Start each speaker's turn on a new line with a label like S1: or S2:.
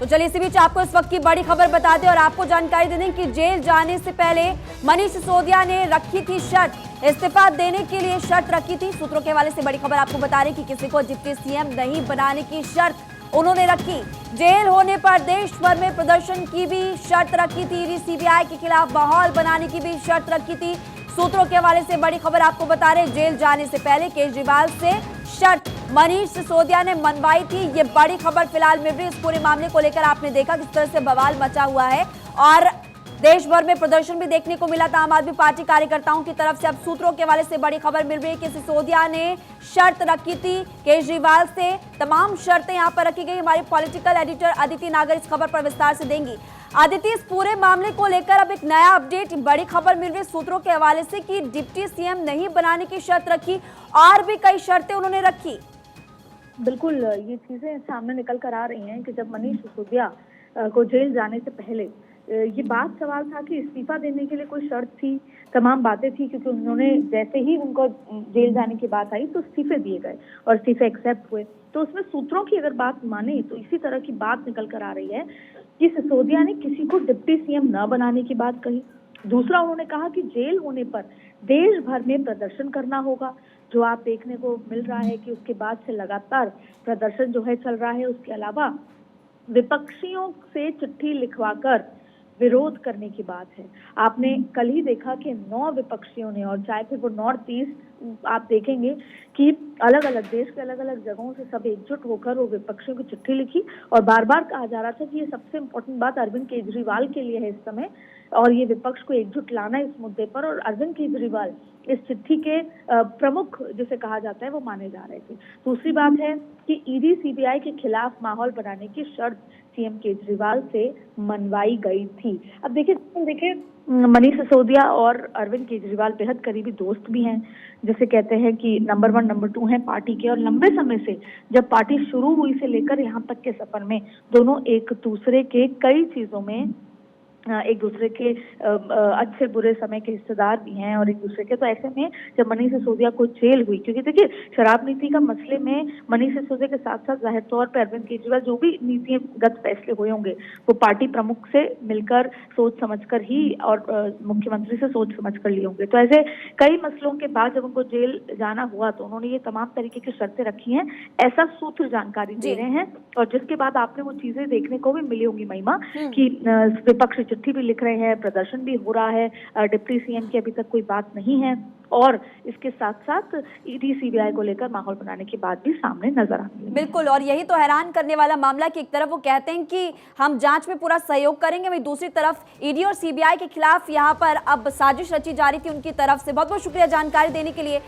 S1: तो चलिए इसी बीच आपको इस वक्त की बड़ी खबर बता दें और आपको जानकारी दे दें कि जेल जाने से पहले मनीष सिसोदिया ने रखी थी शर्त, इस्तीफा देने के लिए शर्त रखी थी। सूत्रों के हवाले से बड़ी खबर आपको बता रही कि किसी को डिप्टी सीएम नहीं बनाने की शर्त उन्होंने रखी। जेल होने पर देश भर में प्रदर्शन की भी शर्त रखी थी। ईडी सीबीआई के खिलाफ माहौल बनाने की भी शर्त रखी थी। सूत्रों के हवाले से बड़ी खबर आपको बता रहे, जेल जाने से पहले केजरीवाल से शर्त मनीष सिसोदिया ने मनवाई थी। ये बड़ी खबर फिलहाल मिल रही। इस पूरे मामले को लेकर आपने देखा किस तरह से बवाल मचा हुआ है और देश भर में प्रदर्शन भी देखने को मिला था आम आदमी पार्टी कार्यकर्ताओं की तरफ से। अब सूत्रों के हवाले से बड़ी खबर मिल रही है कि सिसोदिया ने शर्त रखी थी केजरीवाल से। तमाम शर्तें यहां पर रखी गई। हमारी पॉलिटिकल एडिटर अदिति नागर इस खबर पर विस्तार से देंगी। आदित्य, इस पूरे मामले को लेकर अब एक नया अपडेट, बड़ी खबर मिल रही है सूत्रों के हवाले से कि डिप्टी सीएम नहीं बनाने की शर्त रखी और भी कई शर्तें उन्होंने रखी।
S2: बिल्कुल, ये चीजें सामने निकल कर आ रही हैं कि जब मनीष सिसोदिया को जेल जाने से पहले ये बात सवाल था कि इस्तीफा देने के लिए कोई शर्त थी, तमाम बातें थी, क्योंकि उन्होंने जैसे ही उनको जेल जाने की बात आई तो इस्तीफे दिए गए और इस्तीफे एक्सेप्ट हुए। तो उसमें सूत्रों की अगर बात माने तो इसी तरह की बात निकल कर आ रही है कि सिसोदिया ने किसी को डिप्टी सीएम न बनाने की बात कही। दूसरा, उन्होंने कहा कि जेल होने पर देश भर में प्रदर्शन करना होगा, जो आप देखने को मिल रहा है कि उसके बाद से लगातार प्रदर्शन जो है चल रहा है। उसके अलावा विपक्षियों से चिट्ठी लिखवाकर विरोध करने की बात है। आपने कल ही देखा कि 9 विपक्षियों ने, और चाहे फिर वो नॉर्थ ईस्ट, आप देखेंगे कि अलग अलग देश के अलग अलग जगहों से सब एकजुट होकर वो विपक्षियों की चिट्ठी लिखी और बार बार कहा जा रहा था कि ये सबसे इम्पोर्टेंट बात अरविंद केजरीवाल के लिए है इस समय और ये विपक्ष को एकजुट लाना है इस मुद्दे पर। और अरविंद केजरीवाल इस चिट्ठी के प्रमुख जिसे कहा जाता है वो माने जा रहे थे। दूसरी बात है कि ईडी सीबीआई के खिलाफ माहौल बनाने की शर्त सीएम केजरीवाल से मनवाई गई थी। अब देखिए मनीष सिसोदिया और अरविंद केजरीवाल बेहद करीबी दोस्त भी हैं, जिसे कहते हैं कि नंबर 1 नंबर 2 हैं पार्टी के। और लंबे समय से जब पार्टी शुरू हुई से लेकर यहाँ तक के सफर में दोनों एक दूसरे के कई चीजों में एक दूसरे के अच्छे बुरे समय के हिस्सेदार भी हैं और एक दूसरे के। तो ऐसे में जब मनीष सिसोदिया को जेल हुई, क्योंकि देखिए शराब नीति का मसले में मनीष सिसोदिया के साथ साथ जाहिर तौर पर अरविंद केजरीवाल जो भी नीतिगत फैसले हुए होंगे वो पार्टी प्रमुख से मिलकर सोच समझकर ही और मुख्यमंत्री से सोच समझकर लिए होंगे। तो ऐसे कई मसलों के बाद जब उनको जेल जाना हुआ तो उन्होंने ये तमाम तरीके की शर्तें रखी हैं, ऐसा सूत्र जानकारी दे रहे हैं। और जिसके बाद आपने वो चीजें देखने को भी मिली होंगी महिमा कि विपक्ष चिट्ठी भी लिख रहे हैं, प्रदर्शन भी हो रहा है, डिप्टी सीएम की अभी तक कोई बात नहीं है और इसके साथ साथ ईडी सीबीआई को लेकर माहौल बनाने की बात भी सामने नजर आती है।
S1: बिल्कुल, और यही तो हैरान करने वाला मामला कि एक तरफ वो कहते हैं कि हम जांच में पूरा सहयोग करेंगे, वहीं दूसरी तरफ ईडी और सीबीआई के खिलाफ यहाँ पर अब साजिश रची जा रही थी उनकी तरफ से। बहुत बहुत शुक्रिया जानकारी देने के लिए।